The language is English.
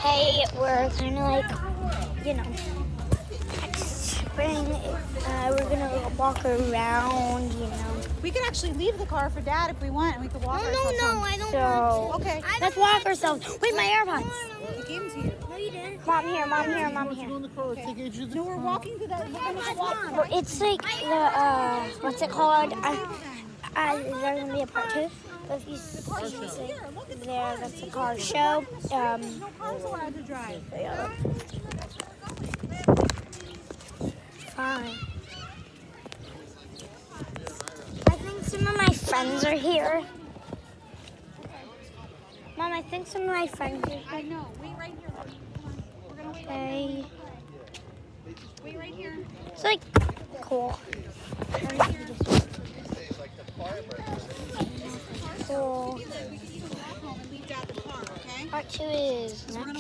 Hey, we're kind of like, you know, we're gonna walk around, you know. We could actually leave the car for Dad if we want, and we could walk ourselves No, home. I don't want to. Okay. Let's walk ourselves. Wait, my AirPods. The game's here. No, you didn't. Mom here, Mom here, Mom here. No, we're walking to that. We're gonna walk. Well, it's like the, what's it called? There's gonna be a part 2. But if you see there, that's the car show. No car's allowed to drive. Yeah. Fine. I think some of my friends are here. Mom, I think some of my friends are here. I know. Wait right here. Come on. We're gonna wait right Okay. here. Wait right here. It's like cool. Cool. We can walk home and leave Dad the car, okay? Part 2 is next.